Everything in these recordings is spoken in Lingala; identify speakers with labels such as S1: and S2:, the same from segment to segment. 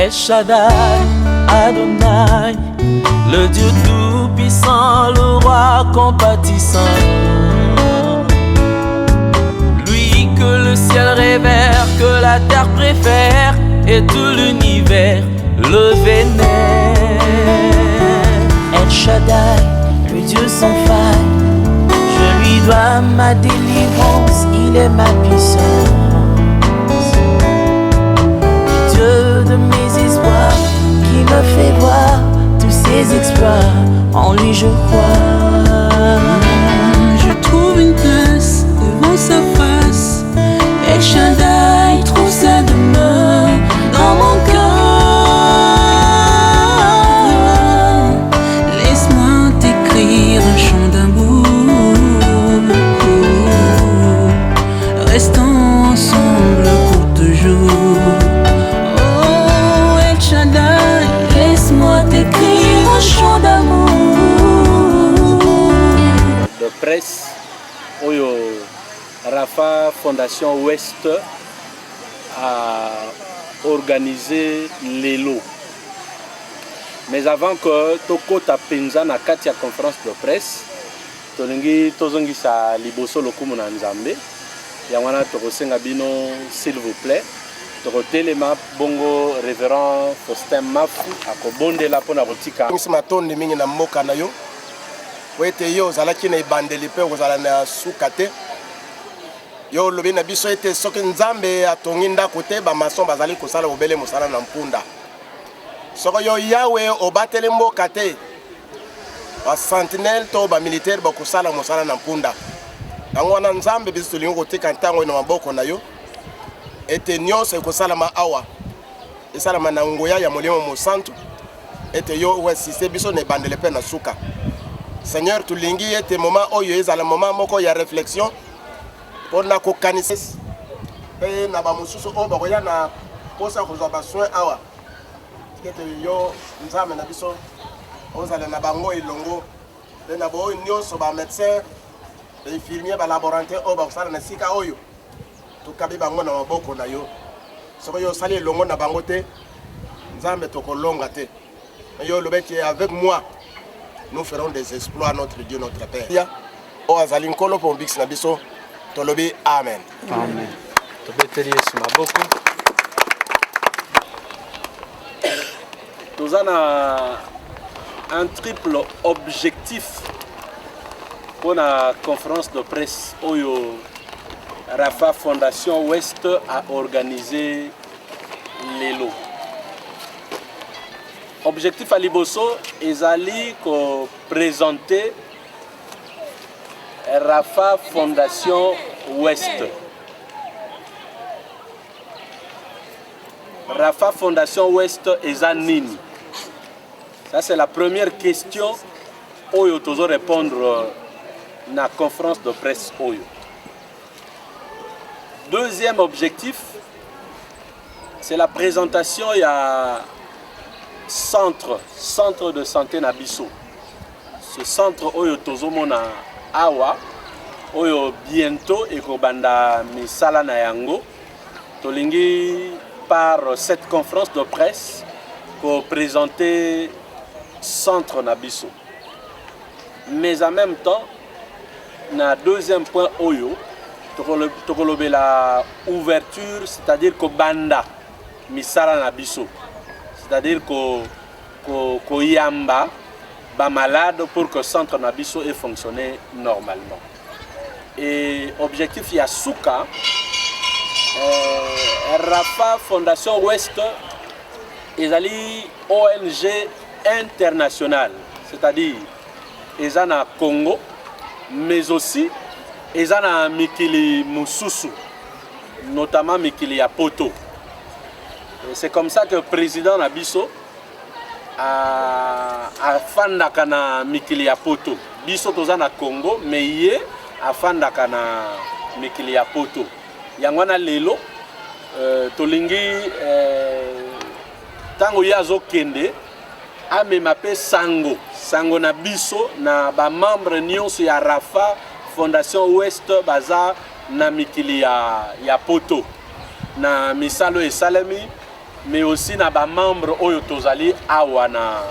S1: El Shaddai, Adonai, le Dieu tout-puissant, le roi compatissant. Lui que le ciel révère, que la terre préfère, et tout l'univers le vénère. El Shaddai, le Dieu sans faille, je lui dois ma délivrance, il est ma puissance. Le Dieu de mes espoirs, qui me fait voir tous ses exploits, en lui je crois.
S2: Je trouve une place devant sa face, El Shaddai trouve sa demeure dans mon cœur. Laisse-moi t'écrire un chant d'amour, restons ensemble pour toujours. Oh El Shaddai, laisse-moi t'écrire un chant d'amour.
S3: De presse, Oyo Rafa Fondation Ouest a organisé les lots. Mais avant que Toko Tapenza na kati ya conférence de presse, tolingi tozongisa liboso lokumu na Nzambe. Yangwana tokosenga bino s'il vous plaît. Tokotelema bongo révérend Faustin Mafu akobondela pona kotika.
S4: Ngisi matondi mingi na mboka na yo. Wete yo zalaki na ibandeli pe kozala na suka te. Yo lobi na biso ete soki Nzambe atongi ndako te ba mason bazali kosala obele mosala na mpunda. Soko yo yawe obatele mboka te. Ba sentinelle to ba militaire ba kosala mosala na mpunda. Yango wana Nzambe biso tolingi kotika ntango na maboko na yo. Ete nyonso ekosalama awa. Esalama na ngoya ya molimo mosantu. Ete yo wesise biso ne bandele pe na suka. Seigneur, tulingi ete moment oyo ezala moment moko ya réflexion pour na kokanisa pe na ba mususu o ba koya na posa kozwa ba soin awa. Ete yo Nzambe na biso ozala na bango ilongo pe na bo nyonso ba médecin, ba infirmier, ba laborantin o ba kosala na sika oyo. Tukabi bango na maboko na yo. Soko yo sali ilongo na bango te, Nzambe tokolonga te. Yo lobeki avec moi. Nous ferons des exploits à notre Dieu, notre Père. O azali nkolo po mbix na biso tolobi amen.
S3: Amen. Tobeteli Yesu maboko. Nous avons un triple objectif pour la conférence de presse Oyo Rafa Fondation Ouest a organisé les lots. Objectif à Liboso ezali ko présenter Rafa Fondation Ouest. Rafa Fondation Ouest eza nini? Ça c'est la première question oyo tozo répondre na conférence de presse oyo. Deuxième objectif, c'est la présentation ya centre de santé na biso. Ce centre oyo tozomona awa oyo bientôt ekobanda misala na yango tolingi par cette conférence de presse pour présenter centre na biso. Mais en même temps na deuxième point oyo tokolobe la ouverture, c'est-à-dire ko banda misala na biso. C'est-à-dire qu'on yamba ba malade pour que le centre Nabiso ait fonctionné normalement. Et objectif il y a Souka, Rafa Fondation Ouest, ezali ONG internationale, c'est-à-dire ezana Congo, mais aussi ezana Mikili Mususu, notamment Mikili ya Poto. C'est comme ça que le président Nabiso a fandaka na mikili ya poto. Biso toza na Congo, mais yé a fandaka na mikili ya poto. Yangwana lelo tolingi tango yazo kende amema pe sango na biso na ba membre nyonso ya Rafa Fondation Ouest baza na mikili ya poto. Na misalo esalemi mais aussi na ba membre oyo tozali awa na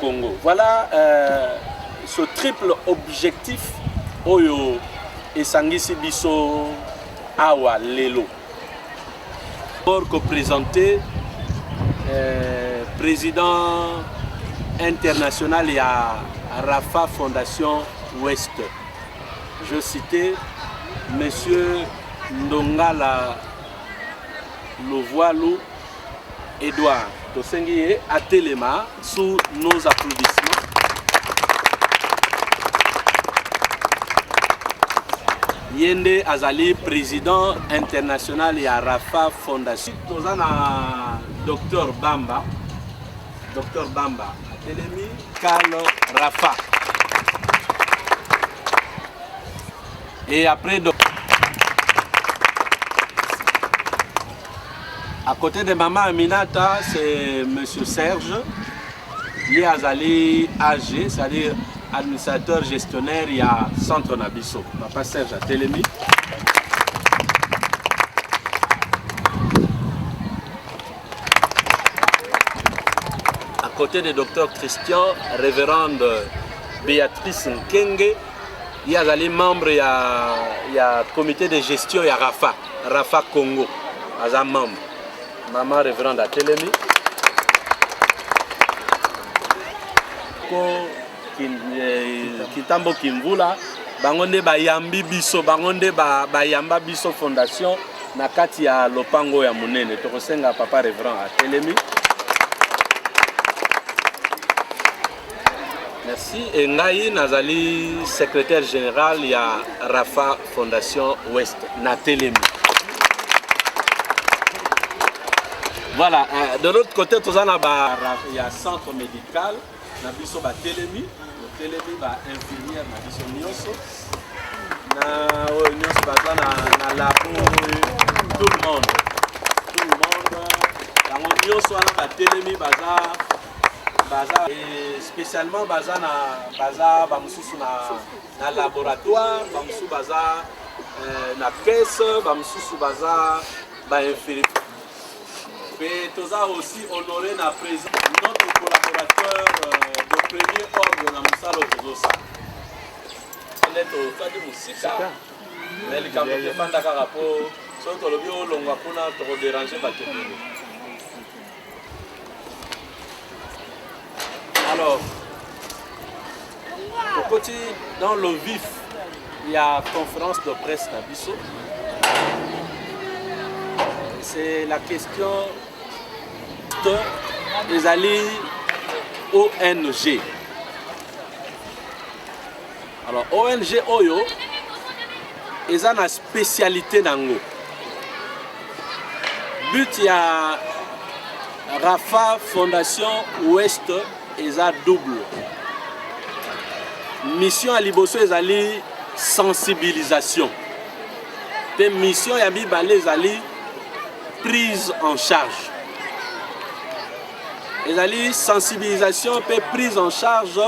S3: Congo. Voilà ce triple objectif oyo esangisi biso awa lelo. Pour présenter président international et à Rafa Fondation Ouest. Je citais Monsieur Ndongala Lovoilou Edouard Tosengiye à Téléma sous nos applaudissements. Yende Azali, président international et à Rafa Fondation. Nous avons Dr Bamba. Dr Bamba. Télémi Carlo Rafa. Et après, à côté de Maman Aminata, c'est M. Serge. Il a Azali AG, c'est-à-dire administrateur gestionnaire, il y a Centre Nabiso. Papa Serge à Télémi. À côté du docteur Christian, révérende Béatrice Nkenge, il y a les membres, il y a comité de gestion, il y a Rafa Congo, il y a membre. Maman révérende à Télémi. Kitambo Kimvula, bangonde bayambi biso, bangonde bayamba biso fondation na kati ya lopango ya munene. Tokosenga papa révérend à Télémi. Merci. Et Ngaï Nazali, secrétaire général, il y a Rafa Fondation Ouest, na Télémi. Voilà, de l'autre côté, il y a centre médical, Nabiso ba Télémi, le Télémi ba infirmière Nabiso Nyoso, Nyoso ba na labo, tout le monde, Nyoso ba Télémi baza. Et spécialement baza ba mususu na laboratoire, ba mususu baza na caisse, ba mususu baza ba infirmière. Et nous avons aussi honoré la présence de notre collaborateur de premier ordre dans Moussalo Tozosa. On est au cas de Moussika. Mais le campement de Fandaka Rapo, sont au lobby au Longwakuna pour déranger Bakémino. Alors, au côté, dans le vif, il y a conférence de presse d'Abisso. C'est la question des alliés ONG. Alors, ONG Oyo, ils ont une spécialité nango. But il y a Rafa Fondation Ouest, ils ont double. Mission à Liboso, ils ont sensibilisation. Et mission à Bibale, ils ont prise en charge. Les alliés sensibilisation et prise en charge,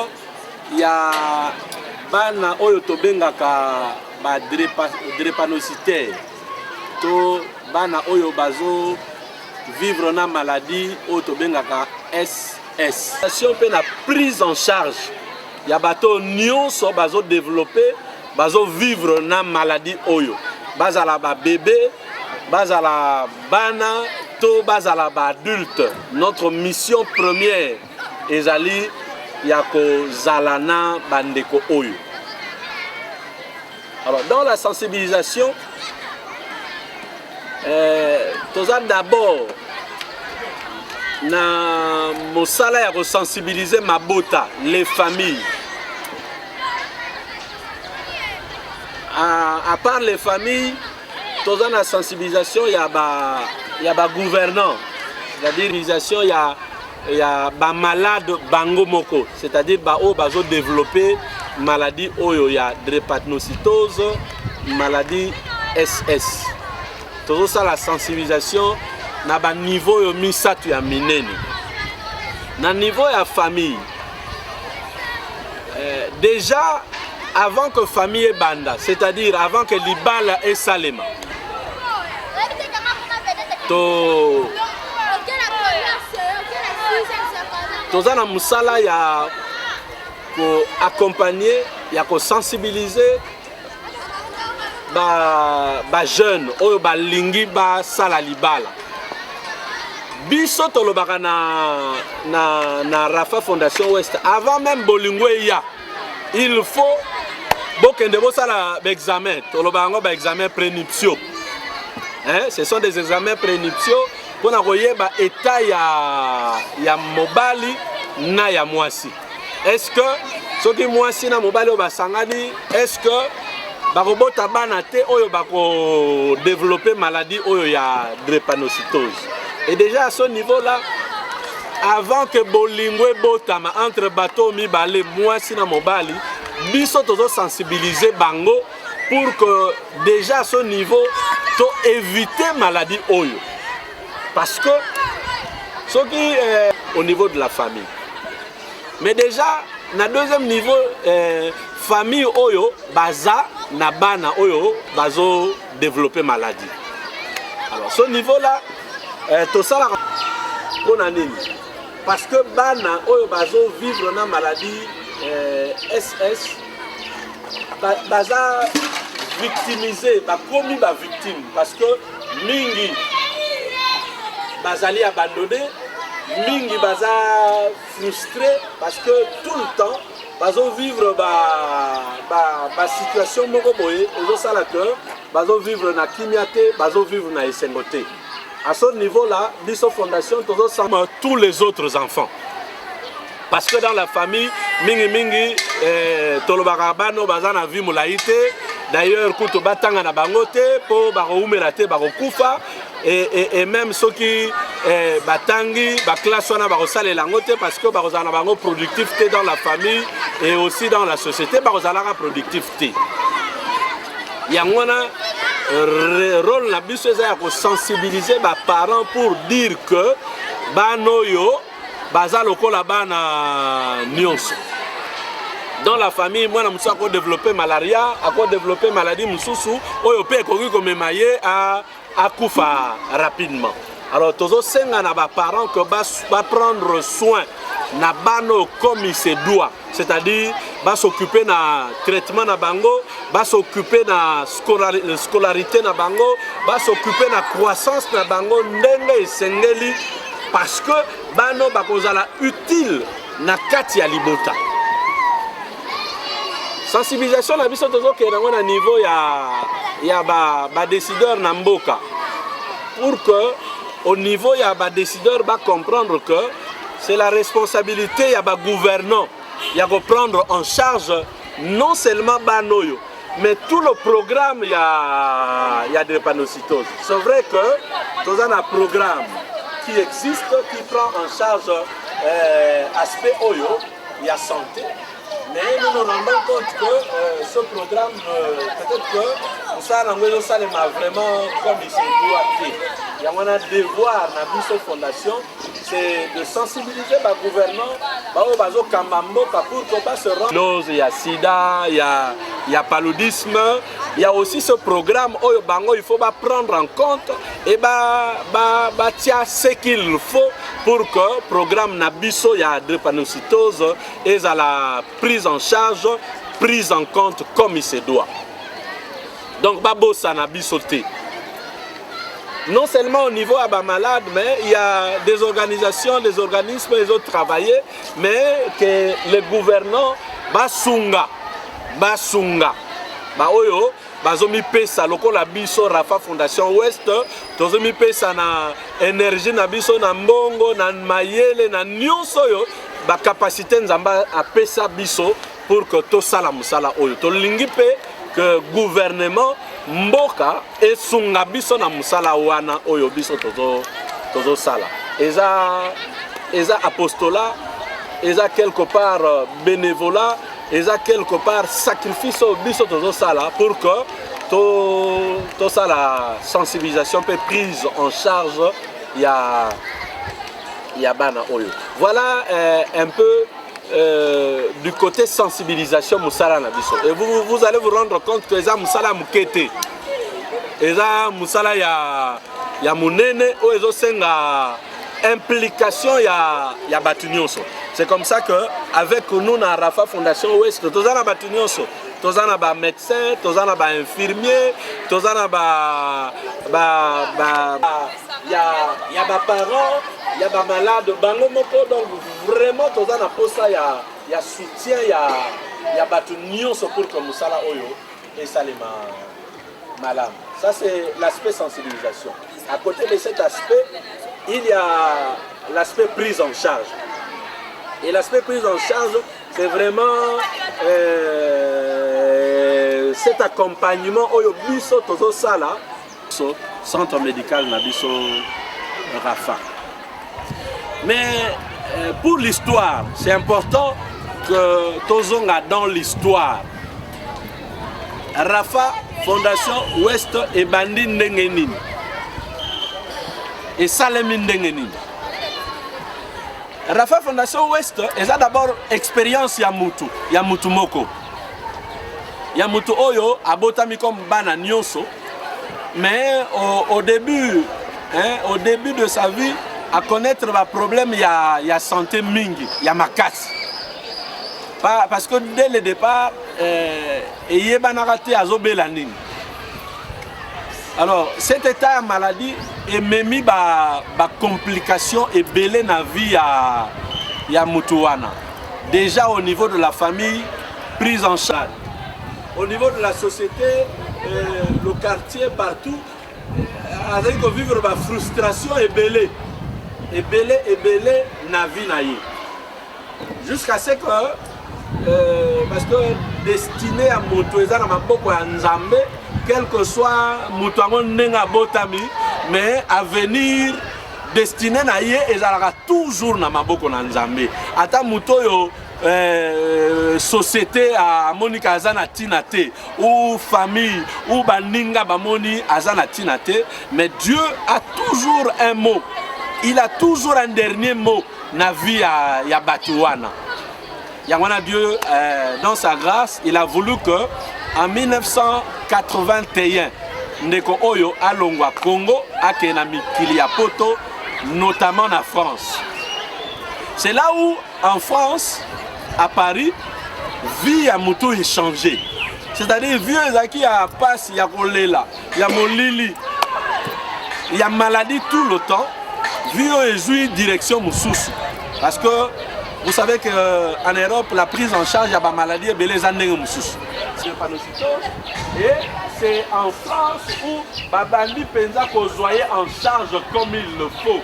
S3: il y a bana oyo tobengaka ba drépanocytaire to bana oyo bazo vivre na maladie oyo tobengaka SS. Pe na prise en charge, il y a bato nyonso bazo développer bazo vivre na maladie oyo. Bazala ba bébé, bazala bana, to bazala ba adulte. Notre mission première ezali yako zalana bandeko oyo. Alors dans la sensibilisation, toza d'abord na mosala ya sensibiliser mabota, les familles. À part les familles, toza na sensibilisation ya ba gouvernant, c'est-à-dire l'utilisation il y a ba malade bango moko, c'est-à-dire ba o bazo développer maladie oyo ya drépanocytose, maladie SS. Tozo ça la sensibilisation na ba niveau yo misatu ya minene. Na niveau ya famille, déjà avant que famille banda, c'est-à-dire avant que libala et salema, to toza na musala ya ko accompagner ya ko sensibiliser ba jeune oyo balingi basala libala. Biso tolobaka na Rafa Fondation Ouest avant même bolingo ya il faut bokende bosala ba examen tolobaka ngo ba examen prénuptiaux. Hein, ce sont des examens prénuptiaux pour koyeba état ya mobali na ya mwasi. Est-ce que soki mwasi na mobali oyo basangani, est-ce que bakobota bana te oyo bako développer maladie oyo ya drépanocytose? Et déjà à ce niveau-là, avant que bolingo botama entre bateau mibale mwasi na mobali, biso tozo sensibiliser bango pour que déjà à ce niveau to éviter maladie oyo. Parce que ce qui est au niveau de la famille. Mais déjà na deuxième niveau famille oyo baza na bana oyo bazo développer maladie. Alors ce niveau là tout ça là pour nani? Parce que bana oyo bazo vivre na maladie SS baza victimisé, bakomi ba victime parce que mingi bazali abandonné, mingi baza frustré parce que tout le temps bazo vivre ba situation moko boye ezo sala que bazo vivre na kimiate, bazo vivre na esengote. À ce niveau-là, Biso Fondation tozo sama tous les autres enfants. Parce que dans la famille, mingi tolobaka bano baza na vie molaïté. D'ailleurs, kuto batanga na bangote po bako umerate bako kufa et même ceux qui batangi ba classe wana bako sale langote parce que bako zana bango productivité dans la famille et aussi dans la société bako zalaka productivité. Yangwana rôle na biso eza ya ko sensibiliser ba parents pour dire que banoyo baza lokola bana nyonso. Dans la famille, moi, je suis développé malaria, je développé maladie mususu, oyo pe koki komemaye à kufa rapidement. Alors, tous ces parents que va prendre soin na bano comme il se doit, c'est-à-dire va s'occuper na traitement na bango, va s'occuper na scolarité na bango, va s'occuper na croissance na bango ndenge esengeli parce que bano bakozala utile na kati ya libota. Sensibilisation na biso tozo ke na niveau ya ba décideur na mboka pour que au niveau ya ba décideur ba comprendre que c'est la responsabilité ya ba gouvernant ya ko prendre en charge non seulement banoyo mais tout le programme ya drépanocytose. C'est vrai que toza na programme qui existe qui prend en charge aspect oyo ya santé. Mais nous nous rendons compte que ce programme, peut-être que ça m'a vraiment comme il se doit. Il y a un devoir dans Biso Fondation, c'est de sensibiliser le gouvernement pour qu'on se rende. Il y a sida, il y a paludisme, il y a aussi ce programme où il faut prendre en compte et ce qu'il faut pour que le programme Nabiso, il y a drépanocytose et à la prise en charge, prise en compte comme il se doit. Donc, Babosa Nabiso T. Non seulement au niveau à malade, mais il y a des organisations, des organismes, ils ont travaillé, mais que les gouvernants basunga, oyo, bazomi pesa loko la biso Rafa Fondation Ouest, tozomi pesa na énergie na biso na mbongo, na mayele, na nyonso yo, ba capacité nzamba a pesa biso pour que to sala musala oyo. To lingi pe que gouvernement mboka esunga biso na musala wana oyo biso tozo sala. Eza apostolat, eza quelque part bénévolat, eza quelque part sacrifice biso tozo sala pour que to sala sensibilisation peut prise en charge ya bana oyo. Voilà un peu du côté sensibilisation musala na biso. Et vous allez vous rendre compte que eza musala mukete. Eza musala ya munene o ezo senga implication ya batu nyonso. C'est comme ça que avec nous dans Rafa Fondation Ouest, tous en a nyonso, tous en a médecin, tous en a infirmier, tous en a il y a des parents, il y a des malades, donc vraiment tous en a pour ça, il y a soutien, il y a des nyonso pour que nous sala oyo et ça les malades. Ça c'est l'aspect sensibilisation. À côté de cet aspect, il y a l'aspect prise en charge. Et l'aspect prise en charge, c'est vraiment cet accompagnement au biso tozo sala, centre médical nabiso Rafa. Mais pour l'histoire, c'est important que tozonga dans l'histoire. Rafa Fondation Ouest et Bandi Ndengenin. Et Salemi Ndengenin. Rafa Fondation Ouest, c'est d'abord expérience ya mutu moko. Ya mutu oyo abotami comme bana nyonso, mais au début de sa vie, à connaître le problème ya santé mingi, ya makasi. Parce que dès le départ, il banarate azobela nini. Alors, cet état de maladie est même ba complication et belé na vie ya mutuana. Déjà au niveau de la famille, prise en charge. Au niveau de la société, le quartier, partout, avec vivre la frustration et belé. Et belé na vie na ye. Jusqu'à ce que, parce que destiné à mutueza na maboko ya Nzambe, quel que soit Moutouangon Nenga Botami, mais à venir destiné na ye ezalaka toujours na maboko na Nzambe. Ata Moutoyo société à Monika Azana Tinate ou famille ou Baninga Bamoni Azana Tinate, mais Dieu a toujours un mot. Il a toujours un dernier mot na vie ya Batouana. Yangwana Dieu, dans sa grâce, il a voulu que en 1981, Ndeko Oyo alongwa Congo, akena mikili ya poto, notamment en France. C'est là où, en France, à Paris, vie à moto est changée. C'est-à-dire, vie qui a passe, il y a kolela, il y a molili, il y a maladie tout le temps. Vie est jouée direction Moussous. Parce que vous savez qu'en Europe, la prise en charge de la maladie est les années Moussous. Et c'est en France où Babandi Penza Kozoye en charge comme il le faut.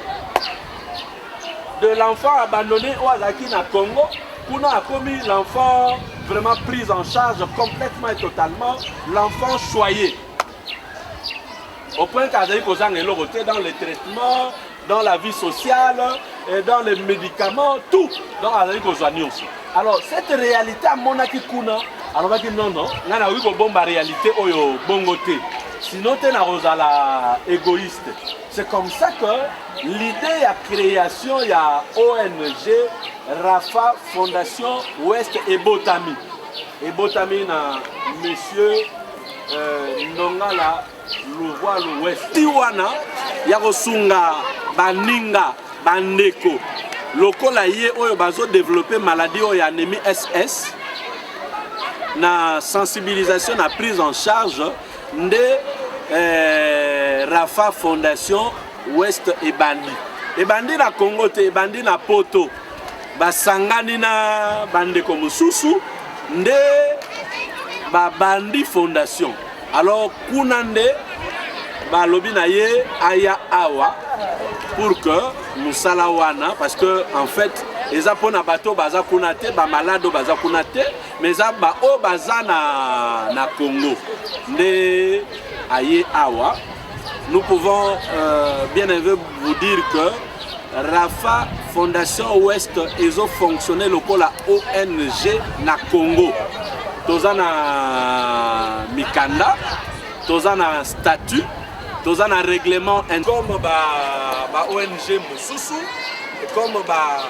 S3: De l'enfant abandonné au Azaki na Congo, on a commis l'enfant vraiment pris en charge complètement et totalement, l'enfant choyé. Au point qu'Azaki Kozang est dans les traitements, dans la vie sociale, et dans les médicaments, tout dans Azaki Kozani aussi. Alors cette réalité à Monaki Kuna, alors non, on a eu une bonne réalité oyo bongote. Sinon tu es la égoïste. C'est comme ça que l'idée de création il y a ONG Rafa Fondation Ouest et Botami. Et Botami na monsieur Nongala Louvois l'Ouest. Tiwana yakosunga baninga bandeko. Lokola ye oyo bazo développer maladie oyo anémie SS. Na sensibilisation, na prise en charge de Rafa Fondation Ouest et Bandi. Et Bandi na Congo te, et Bandi na poto. Basangani na bandeko mususu nde ba Bandi Fondation. Alors kunande ba lobi na ye aya awa pour que musala wana parce que en fait les apona bato baza kunate ba malado baza kunate mais ba o baza na Congo nde aye awa. Nous pouvons bien vous dire que Rafa Fondation Ouest ils ont fonctionné local à ONG na Congo. Tozana mikanda, tozana statut, tozana règlement comme ba ONG Moussousou, comme ba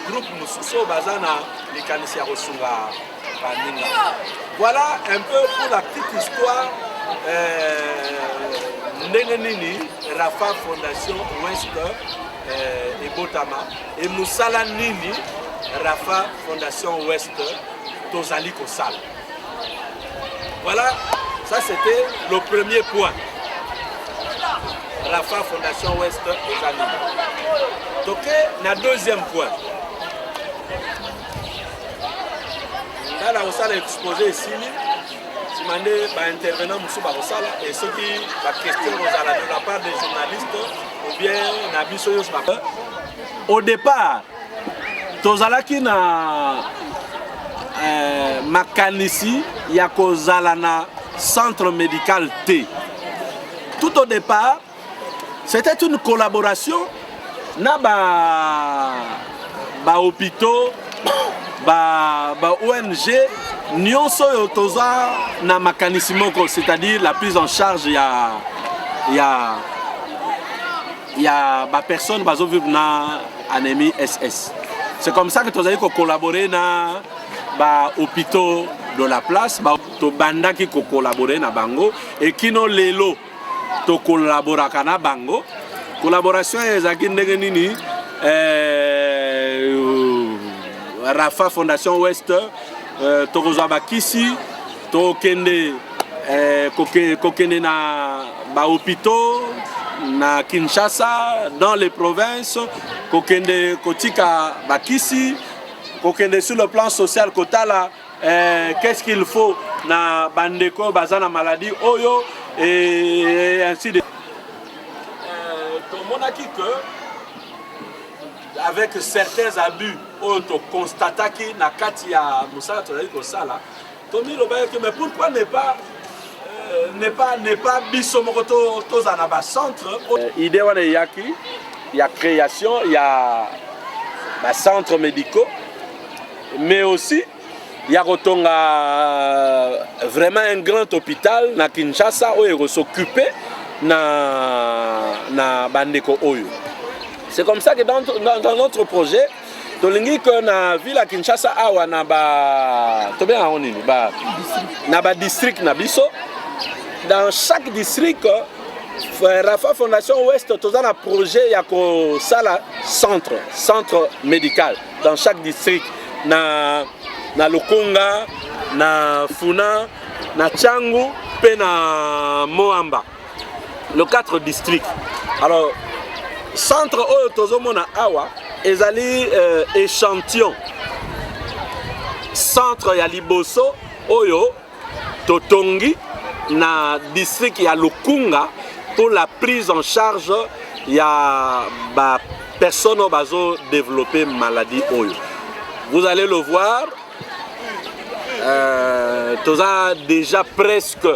S3: groupe Moussousou bazana mikanisia rosunga baninga. Voilà un peu pour la petite histoire. Ndengenini Rafa Fondation Ouest et Botama et Moussala Nini Rafa Fondation Ouest Tozali Kosala. Voilà, ça c'était le premier point. Rafa Fondation Ouest Tozali. Donc, le deuxième point. Là, on a exposé ici. Si on a intervenant et ceux qui la question de la part des journalistes ou bien au départ, tozalaki na makanisi ya kozala na centre médical T. Tout au départ, c'était une collaboration na ba hôpitaux, ba ONG nyonso yo toza na makanisi moko, c'est-à-dire la prise en charge ya ba personne bazo vivre na anémie SS. C'est comme ça que tozali ko collaborer na ba hôpitaux de la place, ba to banda ki ko collaborer na bango et kino lelo to collaboraka na bango. Collaboration ezaki ndenge nini Rafa Fondation Ouest tokozwa bakisi tokende kokende na ba hôpitaux na Kinshasa, dans les provinces, kokende kotika bakisi, kokende sur le plan social kotala qu'est-ce qu'il faut na bandeko bazana maladie oyo et ainsi de monaki que avec certains abus oyo to constataki na kati ya musala tozali kosala tomi lobaki mais pourquoi ne pas biso moko toza na ba centre idée wana yaki ya création ya ba centres médicaux mais aussi ya kotonga vraiment un grand hôpital na Kinshasa oyo s'occuper na bandeko oyo. C'est comme ça que dans notre projet tolingi que na ville à Kinshasa awa na ba to bien onini ba na ba district na biso. Dans chaque district, Rafa Fondation Ouest toza na projet ya ko sala centre médical dans chaque district na Lukunga, na Funa, na Tchangu, pe na Moamba. Le 4 districts. Alors centre oyo tozomona awa ezali échantillon. Centre ya liboso oyo totongi na district ya Lukunga pour la prise en charge ya ba personnes bazo développer maladie oyo. Vous allez le voir, toza déjà presque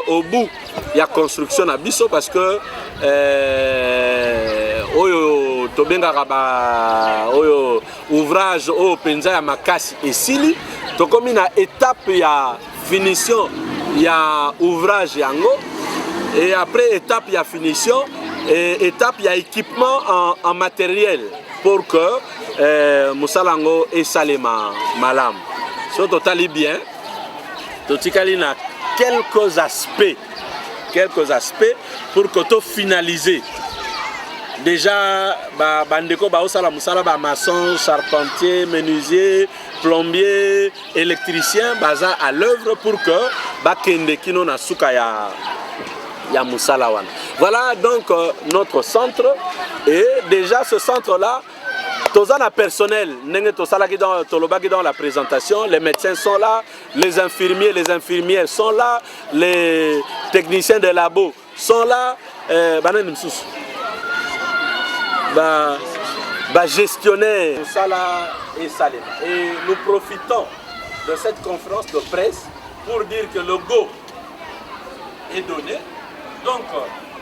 S3: au bout de la construction à biso parce que oyo tobengaka ba oyo ouvrage oyo penza ya makasi esili tokomi na étape ya finition ya ouvrage yango et après étape ya finition et étape ya équipement en matériel pour que musalango esalema malamu. So totali bien totikali na quelques aspects pour que to finaliser. Déjà bandeko ba osala musala ba maçon, charpentier, menuisier, plombier, électricien baza à l'œuvre pour que bakende kino na suka ya musala wana. Voilà donc notre centre et déjà ce centre là toza na personnel ndenge tosalaki dans tolobaki dans la présentation, les médecins sont là, les infirmières sont là, les techniciens de labo sont là, banani msusu gestionnaire Sala et Salem. Et nous profitons de cette conférence de presse pour dire que le go est donné. Donc,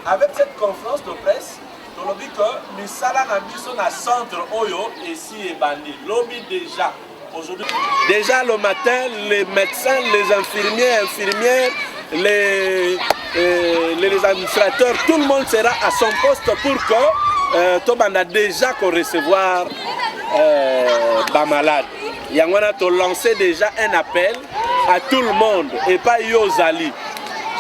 S3: avec cette conférence de presse, nous avons dit que nous sommes dans le centre Oyo ici et Bandi. Lobby déjà. Aujourd'hui, déjà le matin, les médecins, les infirmières, les administrateurs, tout le monde sera à son poste pour que tout le monde a déjà recevoir des malades. Yangwana a lancé déjà un appel à tout le monde et pas Yozali.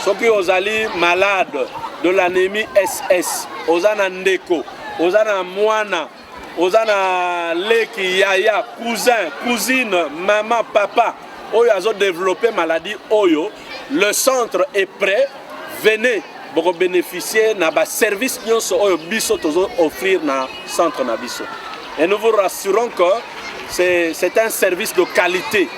S3: Ceux qui sont malades de l'anémie SS, Ozana Ndeko, Ozana Moana, ozana leki yaya cousin cousine maman papa oyo azo développer maladie oyo le centre est prêt venez pour bénéficier na ba service nyonso oyo biso tozo offrir na centre na biso et nous vous rassurons que c'est un service de qualité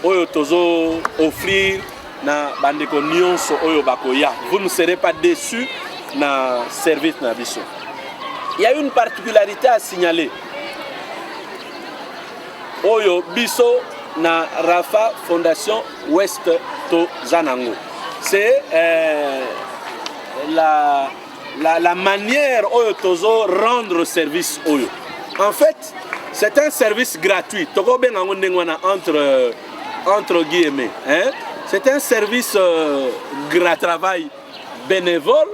S3: oyo tozo offrir na bandeko nyonso oyo bakoya vous ne serez pas déçus na service na biso. Il y a une particularité à signaler. Oyo biso na Rafa Fondation Ouest to Zanango. C'est la manière oyo tozo rendre service oyo. En fait, c'est un service gratuit. Toko ben entre guillemets, hein? C'est un service travail bénévole.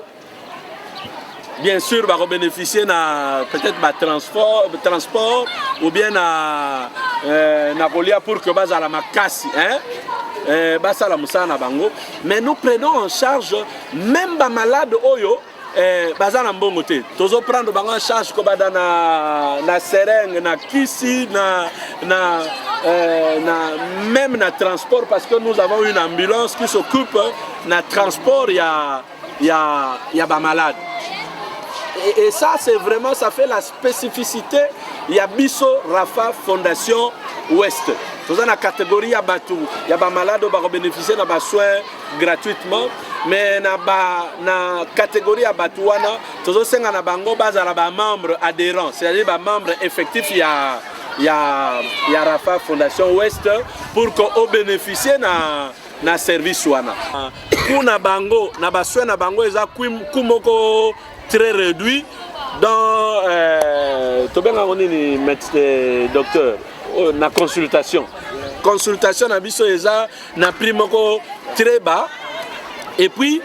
S3: Bien sûr, va bénéficier peut-être transport ou bien na Napolia pour que bas à la makasi, hein? Basa la musa na bango. Mais nous prenons en charge même les malades oyo. Baza na mbongo te tozo prendre bango en charge ko bada na sereng na kisi même na transport parce que nous avons une ambulance qui s'occupe na transport il y a ba malade et ça c'est vraiment ça fait la spécificité il y a biso Rafa Fondation Ouest toza na catégorie ya batu ya ba malade ba bénéficier na ba soins gratuitement mais na catégorie à Batouana, tous les gens bango bazala ba membres adhérents, c'est-à-dire ba membres effectifs il y a Rafa Fondation Ouest pour qu'on bénéficie na service wana. Kuna bango na baswe na bango eza kumoko très réduit dans tobenga nini médecin docteur na consultation. Consultation na biso eza na prix moko très bas. Et puis,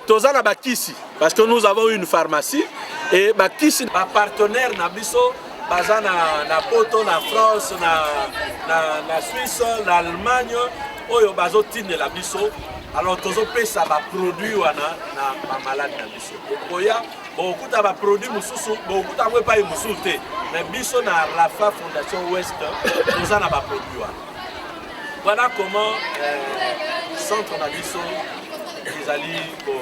S3: Tozana Bakisi, parce que nous avons une pharmacie, et Bakisi, ma partenaire Nabiso, Bazana na Poto, na France, na Suisse, l'Allemagne, Oyo Bazo Tine la Biso, alors Tozo Pesa va produire na malade Nabiso. Oya, beaucoup de produits Moussou, beaucoup de pas Moussouté, mais Biso na Rafa Fondation Ouest, Tozana va produire. Voilà comment centre Nabiso. Ils allaient pour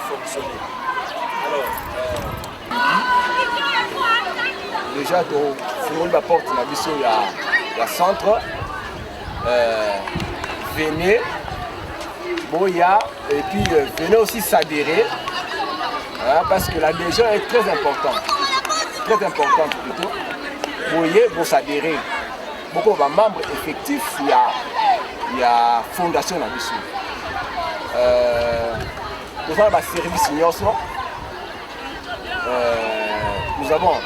S3: fonctionner. Alors,
S5: déjà, pour la porte, il y a centre, venez, Boya, et puis venez aussi s'adhérer, hein, parce que l'adhésion est très importante plutôt. Boyer, pour s'adhérer. Beaucoup de membres effectifs, il y a Fondation Nabiso. Nous avons un service nous avons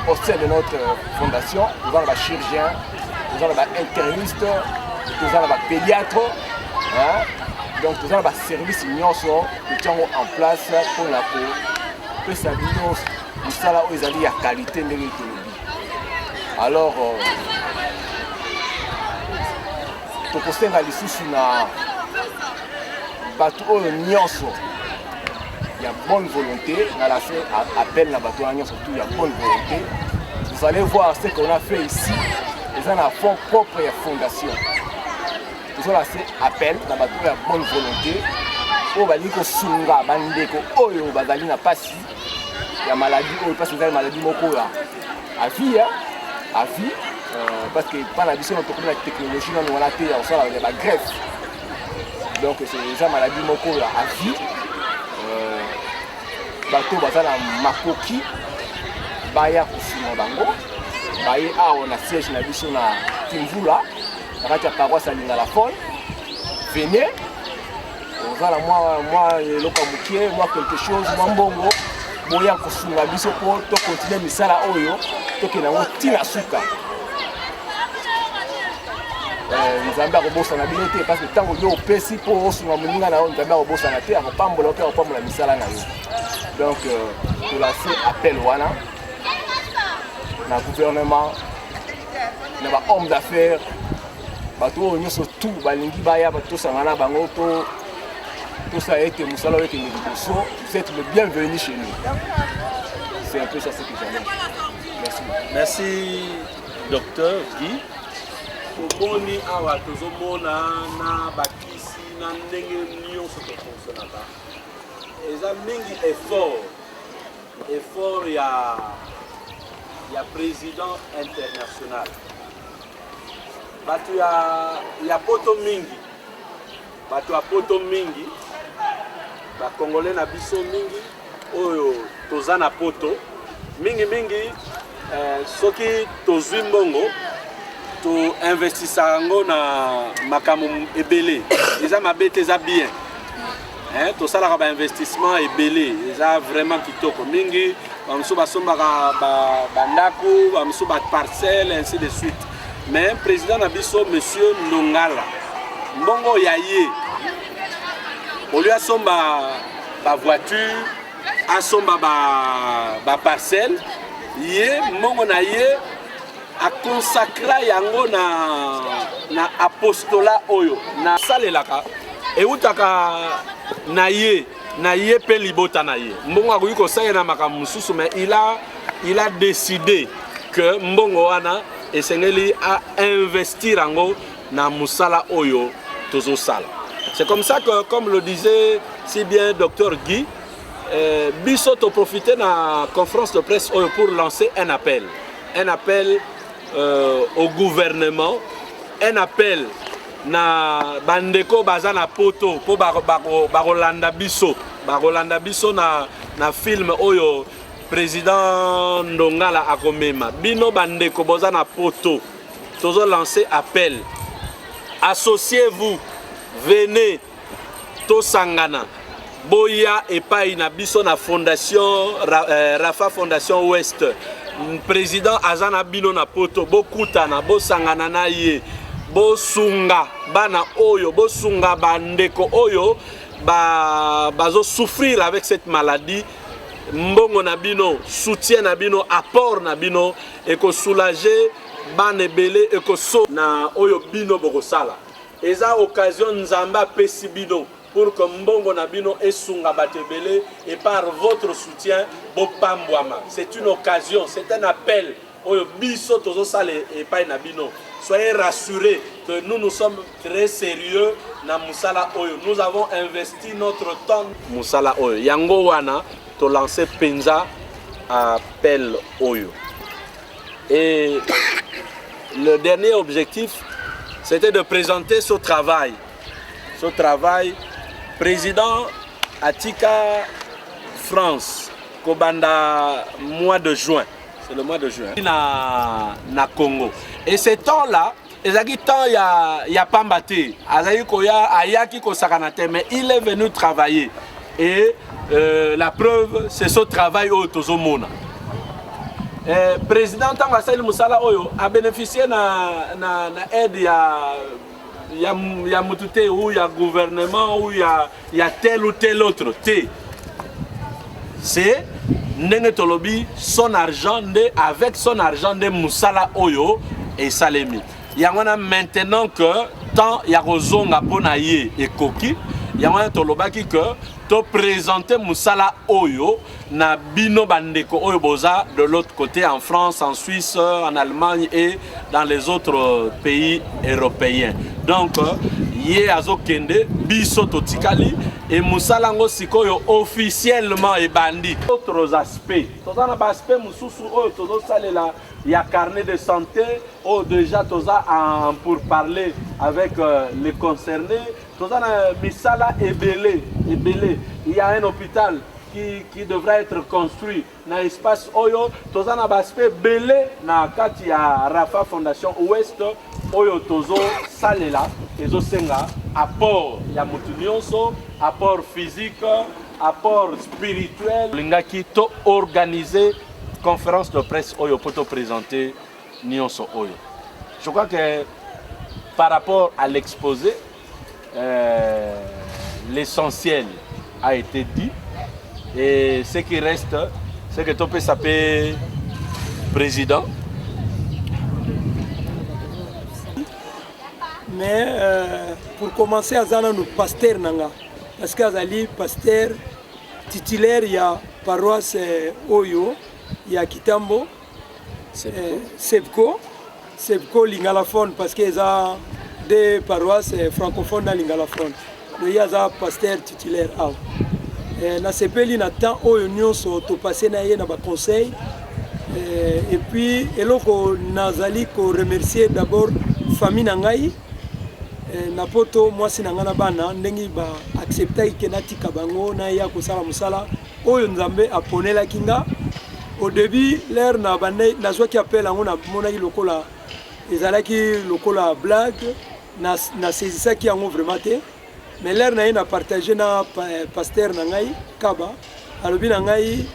S5: au sein de notre fondation, nous avons un chirurgien, nous avons un interniste, nous avons un pédiatre, hein? Donc nous avons un service nous avons en place pour la peau, que ça nous ça où ils allaient à qualité de l'économie. Alors, pour poster dans les sous bateau nyonso, il y a bonne volonté, on a fait appel à bateau nyonso, il y a bonne volonté. Vous allez voir ce qu'on a fait ici, ils ont fond propre fondation. Nous avons fait appel à bateau il y a bonne volonté. Pour que sunga bandeko oyo bazali na pasi, il y a maladie oyo parce que c'est une maladie moko à vie, parce que par la vision de la technologie on a été en la greffe. Donc c'est déjà maladie moko à vie. Bateau bazala makoki baya kusima bango. Baye a on a siège na biso na Timvula, na kati ya paroisse ya Lingala Fond. Venez. Voilà moi lokamukie, moi quelque chose, moi mbongo. Boya kusima biso pour to continuer misala oyo, to ke nango tina suka. Nzambe akobosa na bino te parce que tango yo opesi po osunga moninga na yo nzambe akobosa na te akopambola oke akopambola misala na yo. Donc pour lancer appel wana na gouvernement na ba homme d'affaires bato oyo nyonso tout balingi baya bato sangana bango to ça a été musala oyo ke liboso, vous êtes le bienvenu chez nous. C'est un peu ça ce que j'allais. Merci.
S3: Merci, docteur Guy. Tomoni awa tozomona na bakisi na ndenge nyonso tofonctionnaka. Eza mingi effort ya président international. Bato ya poto mingi. Bato ya poto mingi. Ba Congolais na biso mingi oyo toza na poto mingi soki tozwi mbongo to investissaka yango na makambo ebele eza mabe te eza bien tosalaka bainvestissement ebele eza vraiment kitoko mingi bamosusu basombaka bandako bamosusu baparcelle ainsi de suite mais président na biso monsieur Ndongala mbongo ya ye au lieu asomba ba voiture asomba ba parcelle ye mbongo na ye a consacra yango na apostolat oyo na salelaka eutaka na ye pe libota na ye mbongo akoki kosalela makambo mosusu mais il a décidé que mbongo wana esengeli a investir yango na musala oyo tozosala. C'est comme ça que, comme le disait si bien Dr Guy, biso to profiter de la conférence de presse pour lancer un appel au gouvernement, un appel na bandeko bazana poto po barolanda biso na film oyo président Ndongala akomema bino bandeko bazana poto tozo lancer appel, associez-vous, venez tosangana boya epai na biso na fondation Rafa Fondation Ouest président azana bino na poto bokutana bosangana na ye bosunga bana oyo bosunga bandeko oyo bazo souffrir avec cette maladie mbongo na bino soutien na bino apport na bino et ko soulager bana belé et ko so na oyo bino bokosala. Eza occasion nzamba pesi bino pour que mbongo na bino esunga batebele et par votre soutien bopambwama. C'est une occasion, c'est un appel oyo biso tozo sale epai na bino. Soyez rassurés que nous sommes très sérieux na musala oyo. Nous avons investi notre temps musala oyo. Yango wana to lancer penza appel oyo. Et le dernier objectif c'était de présenter ce travail. Ce travail, président Atika France, Kobanda, mois de juin. C'est le mois de juin. Na Congo. Et ce temps-là, il y a pas mbaté. Mais il est venu travailler. Et la preuve, c'est ce travail au Tozomona. Président Tangassaïl Moussala Oyo a bénéficié na aide ya Moutouté ou ya gouvernement ou ya tel ou tel autre. C'est Nengetolobi son argent avec son argent de Moussala Oyo et Salemi. Yangona maintenant que tant Yarozonga Ponaye et Koki, Yangona Tolobaki que to présenter Moussala Oyo na bino bandeko oyo boza de l'autre côté en France, en Suisse, en Allemagne et dans les autres pays européens. Donc yé azo kende biso totikali et Moussala ngo sikoyo officiellement et bandi. Autres aspects. Toza na ba aspect mususu oyo tozo salela ya carnet de santé oh déjà toza pour parler avec les concernés. Toza na misala ebele. Il y a un hôpital qui devrait être construit dans l'espace Oyo. Toza na baspe belé na kati ya Rafa Fondation Ouest Oyo tozo salela ezo senga apport ya mutu nyonso, apport physique, apport spirituel. Lingaki to organiser conférence de presse Oyo pour te présenter nyonso Oyo. Je crois que par rapport à l'exposé, l'essentiel a été dit et ce qui reste c'est que tu peux s'appeler président.
S6: Mais pour commencer à zana nous pasteur nanga parce que azali pasteur titulaire ya paroisse Oyo il y a Kitambo, Sebco Lingalaphone, parce qu'ils ont des paroisses francophones dans Lingalaphone. Il y a un pasteur titulaire. Na sepeli na temps oyo nyonso to passer na ye na ba conseil et puis eloko nazali ko remercier d'abord famille na ngai na poto mwasi na ngana bana ndengi ba accepta ikenatika bango na ya kosala musala oyo nzambe aponela kinga au début l'air na bande nazwaki appel ngo na monaki lokola ezalaki lokola blague na saisissaki yango vraiment te. Mais l'air na partagé na pasteur na ngai Kaba alobi na ngai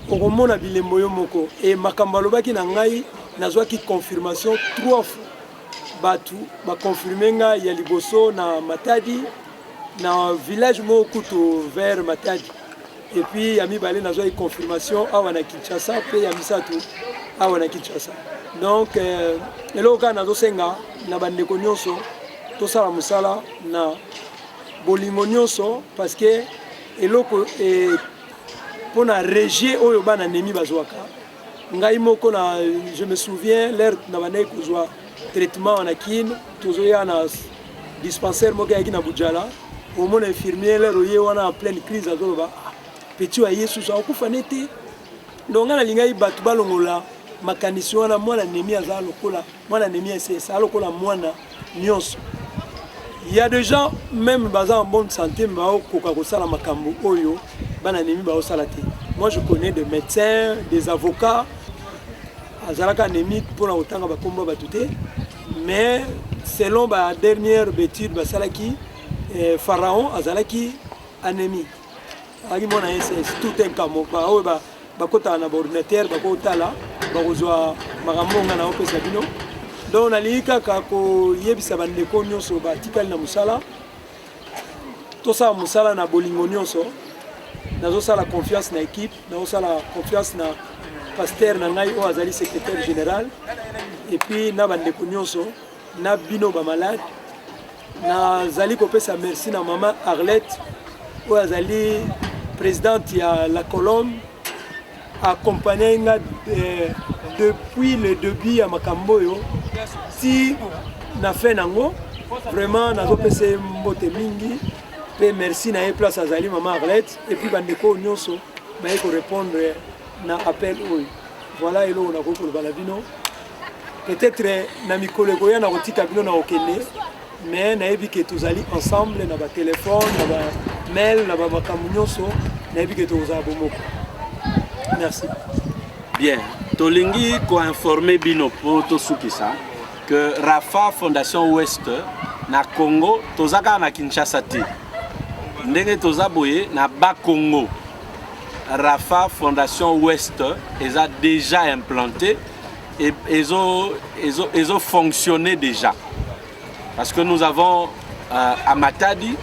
S6: okomona bilembo yo moko et makambo alobaki na ngai nazwaki confirmation 3 fois batu ba confirmer nga ya liboso na Matadi na village moko kuto vers Matadi et puis ya mibale nazwaki confirmation awa na Kinshasa pe ya misatu awa na Kinshasa. Donc eloko nazo senga na bandeko nyonso tosala musala na bolingo nyonso parce que eloko pona régie oyo bana nemi bazwaka ngai moko na je me souviens l'air na bana kozwa traitement na kin tozoya na dispensaire moko ya kina Bujala au mon infirmier l'air oye wana en pleine crise azoloba petit wa Yesu sa okufa nete donc na lingai batu balongola makanisi wana mwana nemi azala lokola mwana nemi esa lokola mwana nyonso. Il y a des gens, même en bonne santé, moi je connais des médecins, des avocats, mais selon la dernière étude, Pharaon Azalaki anémie. C'est tout un cas. Donc on a dit que yebisa bandeko nyonso batikali na musala tosala musala na bolingo nyonso nazosala confiance na équipe nazosala confiance na pasteur na ngai o azali secrétaire général et puis na bandeko nyonso na bino ba malade nazali kopesa merci na maman Arlette o azali présidente ya la Colombe accompagné nga depuis le début à Makamboyo. Si na fait nango vraiment nazo pese mbote mingi pe merci na place azali maman Arlette et puis bandeko nyonso ba ko répondre na appel oyo voilà elo na ko ba la bino peut-être na mikoleko ya na kotika bino na okene mais na yebi que tozali ensemble na ba téléphone na ba mail na ba makambo nyonso na yebi que tozala bomoko. Merci.
S3: Bien, tolingi ko informer bino po to sukisa que Rafa Fondation Ouest na Congo tozaka na Kinshasa te. Ndenge tozaboye na ba Congo. Rafa Fondation Ouest est déjà implanté et ils ont fonctionné déjà. Parce que nous avons à Matadi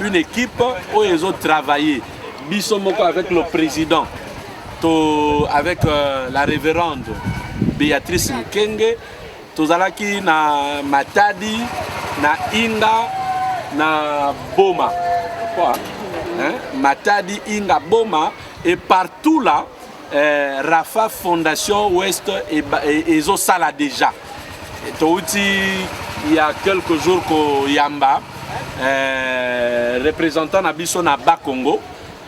S3: une équipe où ils ont travaillé. Bissomoko avec le président. Avec la révérende Béatrice Nkenge, tozalaki na Matadi, na Inga, na Boma. Quoi? Hein? Matadi, Inga, Boma, et partout là, Rafa Fondation Ouest et Zosala déjà. Il y a quelques jours qu'au Yamba, représentant Nabiso na Bakongo,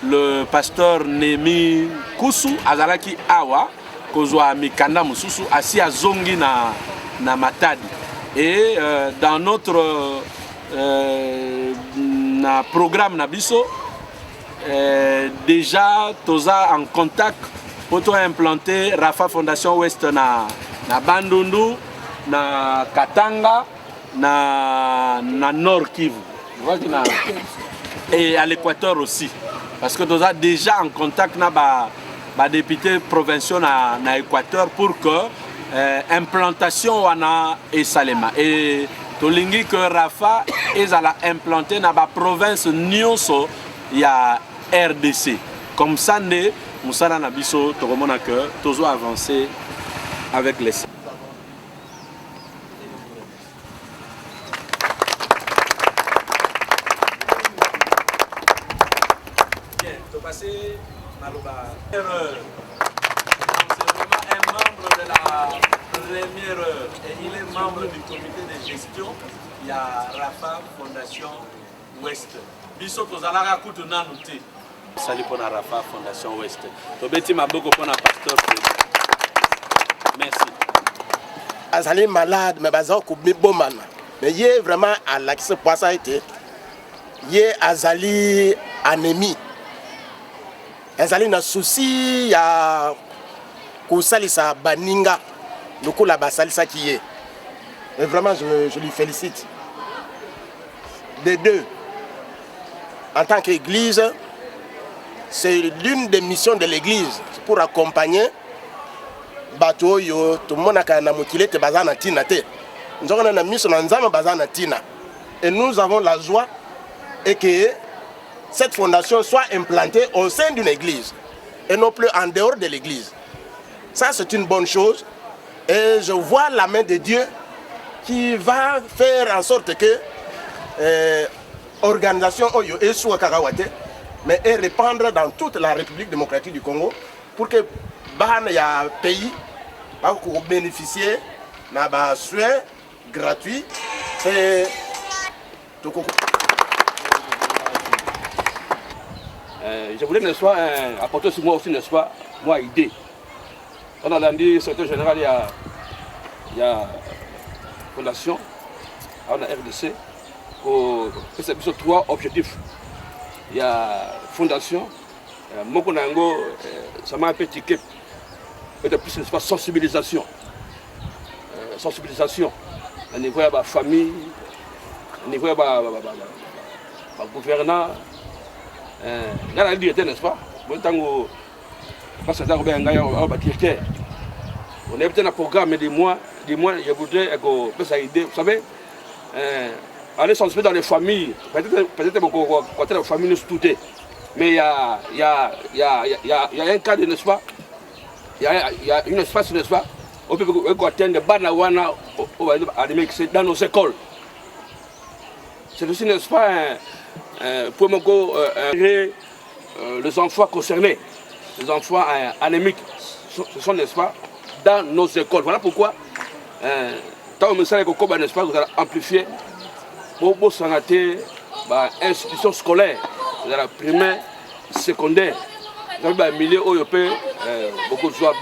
S3: le pasteur Nemi Kusu azalaki awa kozwa mikanda mususu asi azongi na Matadi et dans notre na programme nabiso déjà toza en contact pour implanter Rafa Fondation Ouest na Bandundu na Katanga na Nord Kivu et à l'Équateur aussi. Parce que nous sommes déjà en contact avec les députés provinciaux na Équateur pour que l'implantation est salema. Et tolingi que Rafa est implanté dans la province Nyonso, il y a RDC. Comme ça, nous sommes nabiso tokomona que nous avons avancé avec les. première heure et il est membre du comité de gestion. Il y a Rafa Fondation Ouest. Biso tozalaka kutu nanu te. Sali pour la Rafa Fondation Ouest. Tobeti maboko pour la pasteur. Merci.
S4: Azali malade mais baza ko bomana. Mais il est vraiment à l'accès pour ça été. Il est azali anémie. Azali na souci ya kosalisa baninga lokola basalisa qui est. Et vraiment je lui félicite. Les deux. En tant qu'église, c'est l'une des missions de l'église pour accompagner bato yo tout le monde a na mokile te bazana tina te. Nous avons na mission na nzama bazana tina. Et nous avons la joie et que cette fondation soit implantée au sein d'une église et non plus en dehors de l'église. Ça c'est une bonne chose et je vois la main de Dieu qui va faire en sorte que organisation Oyo et Soua Karawate, mais et répandre dans toute la République démocratique du Congo pour que il y a un pays pour bénéficier d'un soin gratuit et
S7: je voulais, n'est-ce pas, apporter sur moi aussi, n'est-ce pas, moi, idée. On a dit, secrétaire général, il y a fondation, on a RDC, c'est sur 3 objectifs. Il y a fondation, Mokonango, ça m'a un peu tiqué, peut-être plus, n'est-ce pas, sensibilisation. Sensibilisation, au niveau de la famille, au niveau de la gouvernance. Il y a la directeur, n'est-ce pas? On est peut-être un programme de mois, je voudrais que ça aide. Vous savez, aller sensibiliser dans les familles, peut-être côté de la famille nous soutient. Mais il y a un cadre, n'est-ce pas? Il y a une espace, n'est-ce pas? On peut atteindre dans nos écoles. C'est aussi, n'est-ce pas, pour les enfants concernés, les enfants anémiques, ce sont, n'est-ce pas, dans nos écoles. Voilà pourquoi, tant que n'est-ce pas, vous allez amplifier pour s'arrêter institutions scolaires, la primaire, secondaire. Vous avez un milieu où il peut beaucoup de joueurs,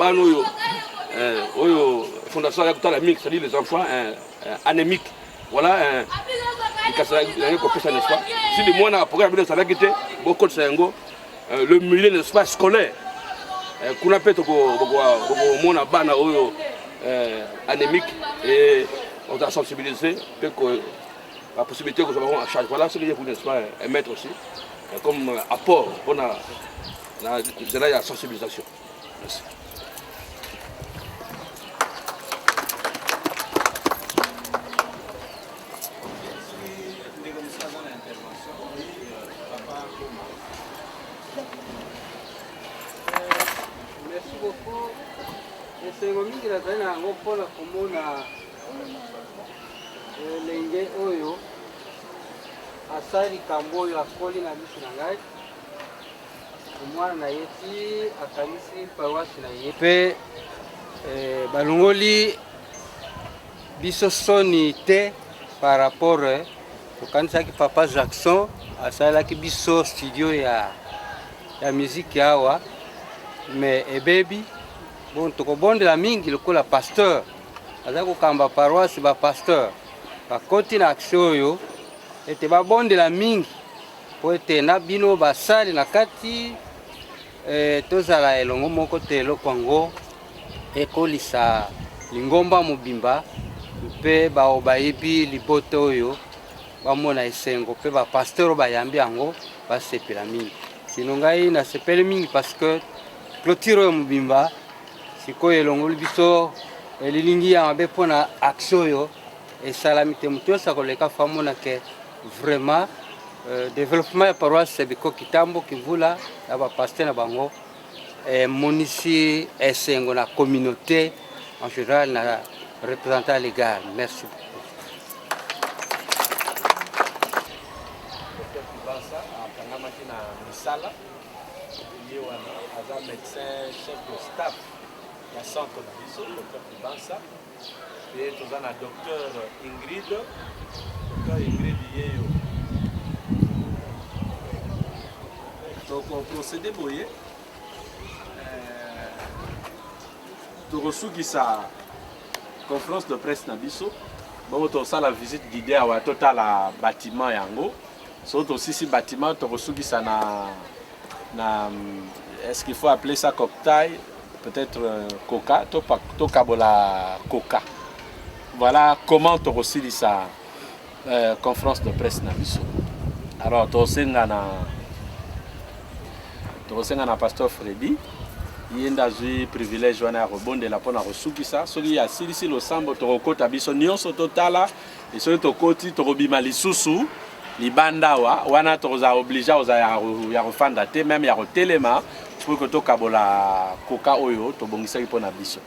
S7: fondation c'est-à-dire les enfants anémiques. Voilà. Si le monde a programme de salaire beaucoup de Sango, le milieu n'est pas scolaire. Qu'on appelle au monde anémique et on a sensibilisé la possibilité que nous avons à charge. Voilà ce que je voulais mettre aussi comme apport pour la sensibilisation. Merci.
S8: Merci beaucoup. Esengo mingi nazali na yango mpona komona lenge oyo asali kambo oyo akoli na miso na ngai omwana na ye ti akanisi paroisse na ye mpe balongoli biso soni te par rapport tokanisaki papa Jackson asalaki biso studio ya musique awa mais ebebi bon tokobondela mingi lokola pasteur aza kokamba paroisse bapasteur bakoti na action oyo ete babondela mingi po ete na bino basali na kati tozala elongo moko te eloko yango ekolisa lingomba mobimba mpe bao bayebi libote oyo bamona esengo mpe bapasteur oyo bayambi yango basepela mingi sino ngai nasepeli mingi parce que clôture oyo mobimba sikoyo elongoli biso elilingi ya mabe mpona action oyo esalami te moto nyonso akoleka famona ke vraiment développement ya paroisse bikoki ntambo kivula ya bapaster na bango emonisi esengo na communauté en général na représentant légal. Merci beaucoup.
S3: Médecin chef de staff ya centre na biso docteur Kibansa pe toza na docteur Ingrid yeyo tokoprocédé boye tokosukisa conférence de presse na biso bongo tosala visite guidée awa totala bâtiment yango so tosisi bâtiment tokosukisa na est-ce qu'il faut appeler ça cocktail peut-être coca tokabola coca voilà comment tokosilisa conférence de presse na biso alors tosenga na pasteur Freddy ye nde azwi privilège wana ya kobondela mpona kosukisa soki asilisi losambo tokokota biso nyonso totala e soki tokoti tokobima lisusu libanda awa wana tokozala oblige oza ya kofanda te meme ya kotelema po ke tokabola koka oyo tobongisaki mpona biso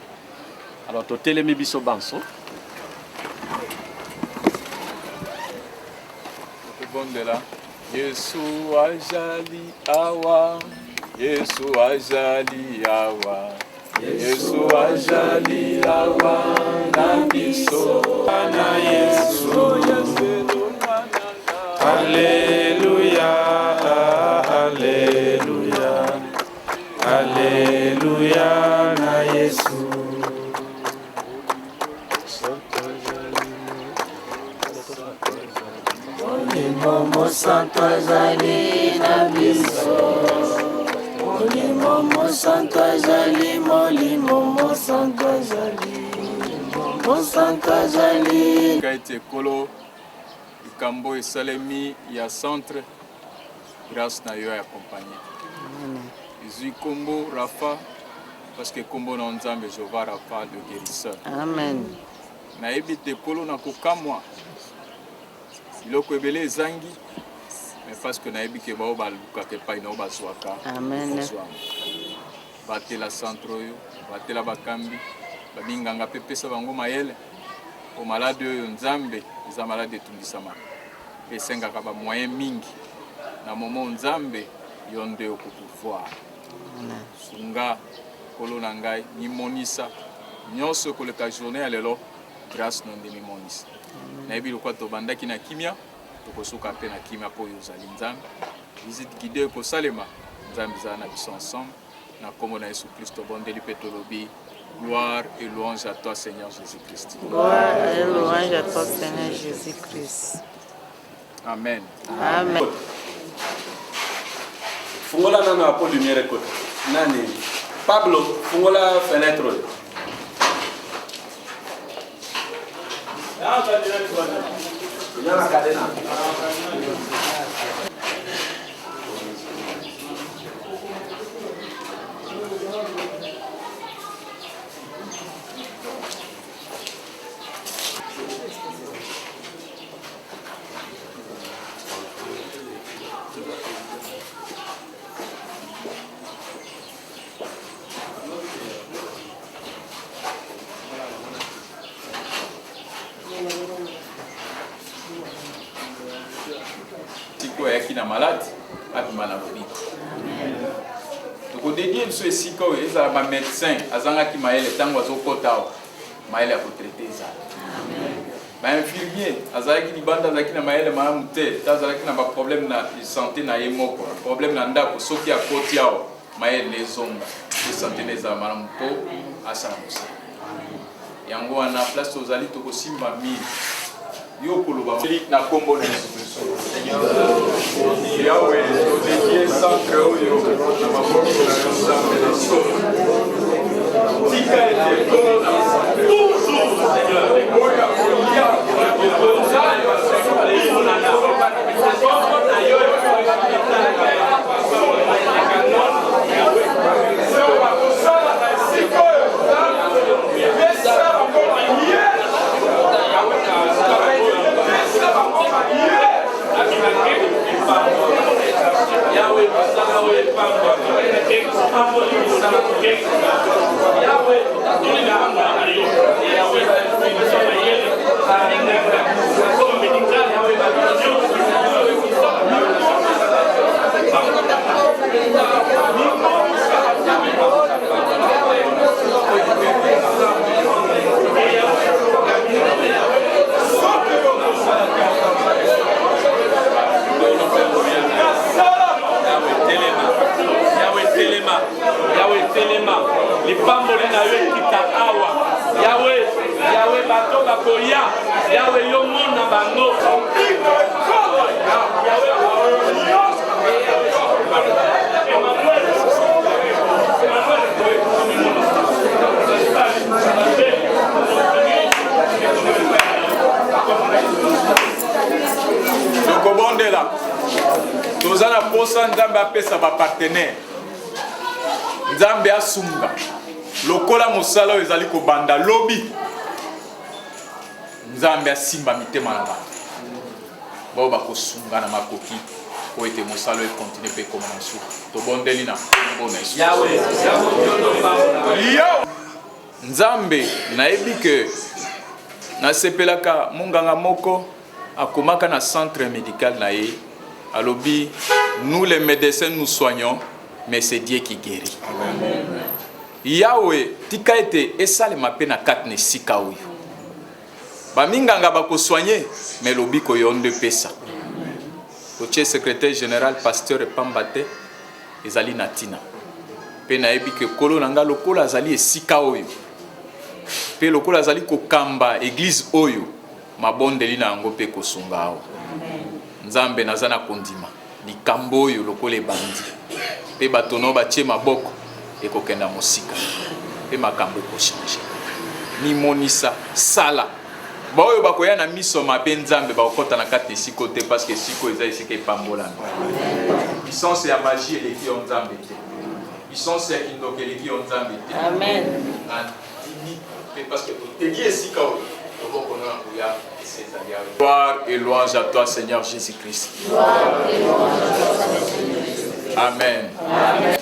S3: alors totelemi biso banso
S9: tobondela Yesu azali awa Yesu azali awa Yesu azali awa na biso na Yesu Alléluia Alléluia Alléluia na Yesu
S2: Momo santo azali na biso Momo santo azali Momo santo azali Momo santo azali
S9: Kaite kolo ikambo esalemi ya centre grâce na yo ya compagnie izwi kombo Rafa parce que kombo na Nzambe Jehova Rafa le guérisseur
S2: Amen
S9: nayebi te kolo na kokamwa iloko ebele ezangi mais parce que nayebi ke bao balukaka epai na o bazwaka
S2: Amen
S9: batela centre oyo batela bakambi babinganga mpe pesa bango mayele o malade oyo Nzambe eza malade etundisamaka mpe esengaka bamoyen mingi na momo Nzambe yo nde okopouvoir sunga kolo na ngai mimonisa nyonso koleka journée ya lelo grâce na nde mimonisa nayebi lokwa tobandaki na kimia tokosuka mpe na kimia mpo oyo ozali Nzambe visite guidée ekosalema Nzambe ezala na biso ensemble na kombo na Yesu Christ tobondeli mpe tolobi gloire et louange à toi Seigneur Jésus-Christ.
S2: Gloire et louange à toi Seigneur Jésus-Christ.
S9: Amen.
S2: Amen.
S3: Fungola nano hapo lumière kote. Nani? Pablo, fungola fenêtre. Yana cadena.
S9: Ayaki na malade abima na bolingo tokodedie biso esika oyo ezala bamédecin azangaki mayele ntango azokota awa mayele ya kotraite ezala bainfirmier azalaki libanda azalaki na mayele malamu te te azalaki na baproblème na santé na ye moko problème na ndako soki akoti awa mayele ezonga te santé na ezala malamu mpo asala mosala yango wana place tozali tokosimba mili yo koloba na kombo na Yesu Kristo Yahweh todedie centre oyo na maboko na Nzambe na so tika ete kona toujours Seigneur oya kolia ozali basekole na na yo
S3: bakoya yawe yomona bango
S9: tokobondela toza na posa nzambe apesa bapartenaire nzambe asunga lokola mosala oyo ezali kobanda lobi nzambe asimba mitema na bato bao bakosunga na makoki po ete mosala oyo ekontinue mpe ekoma na suka tobondeli na kombo na Yesu nzambe nayebi ke nasepelaka monganga moko akomaka na centre médical na ye alobi nous les médecins nous soignons mais c'est Dieu qui guérit. Amen. Yahweh tika ete esalema mpe na kati na esika oyo baminganga bakosoigne mais lobi koyonde pesa totie secrétaire général pasteur Pamba te ezali na ntina mpe nayebi ke kolo na nga lokola azali esika oyo mpe lokola azali kokamba église oyo mabondeli na yango mpe kosunga awa nzambe naza na kondima likambo oyo lokola ebandi mpe bato no batie maboko ekokenda mosika mpe makambo ekochange mimonisa sala baoyo bakoya na miso mabe nzambe bakokɔta na kati esika te parce que esika eza esika epambolana puissance ya magie eleki yo nzambe te puissance ya kindoki eleki yo nzambe te nandimi mpe parce que toteli esika oyo tobokona na koya esezali yawe. Gloire et louange à toi Seigneur Jésus-Christ. Amen. Amen.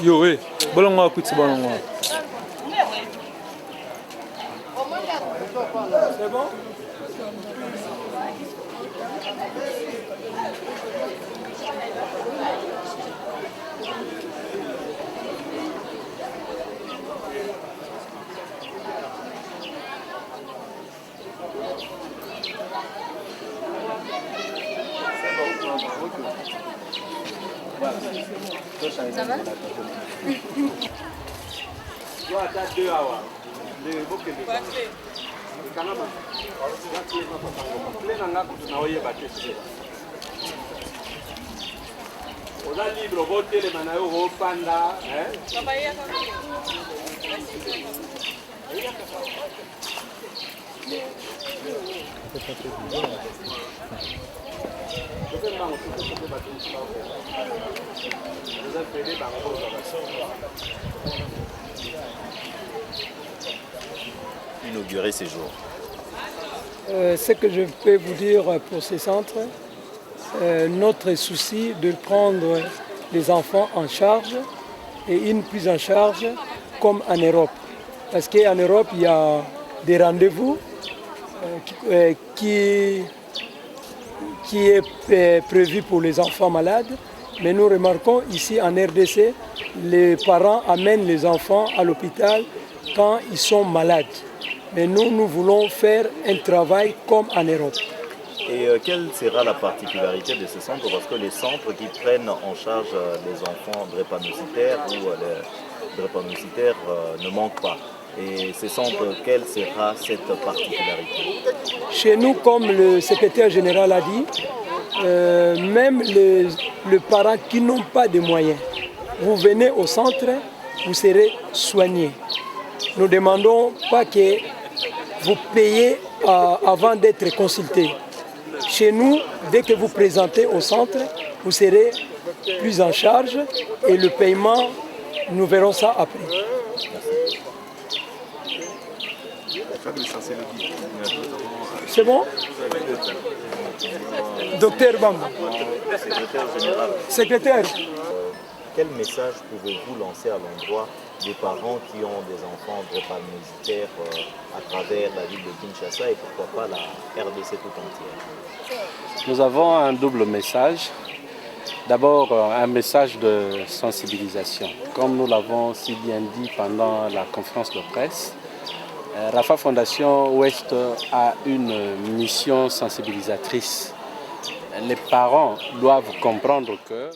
S6: Yo, oui, bolongo akuti bolongo. C'est bon?
S2: Ça va?
S3: oza libre okotelema na yo okopanda
S10: inaugurer ces jours.
S6: Ce que je peux vous dire pour ces centres, notre souci de prendre les enfants en charge et une prise en charge comme en Europe. Parce qu'en Europe, il y a des rendez-vous qui est prévu pour les enfants malades. Mais nous remarquons ici en RDC, les parents amènent les enfants à l'hôpital quand ils sont malades. Mais nous voulons faire un travail comme en Europe.
S10: Et quelle sera la particularité de ce centre? Parce que les centres qui prennent en charge les enfants drépanocytaires ou drépanocytaires ne manquent pas. Et ces centres, quelle sera cette particularité?
S6: Chez nous, comme le secrétaire général a dit, même les parents qui n'ont pas de moyens, vous venez au centre, vous serez soignés. Nous ne demandons pas que vous payez avant d'être consulté. Chez nous, dès que vous présentez au centre, vous serez pris en charge et le paiement, nous verrons ça après. C'est bon? Docteur Bamba.
S10: Secrétaire général.
S6: Secrétaire.
S10: Quel message pouvez-vous lancer à l'endroit des parents qui ont des enfants drépanocytaires à travers la ville de Kinshasa et pourquoi pas la RDC tout entière.
S3: Nous avons un double message. D'abord, un message de sensibilisation. Comme nous l'avons si bien dit pendant la conférence de presse, Rafa Fondation Ouest a une mission sensibilisatrice. Les parents doivent comprendre que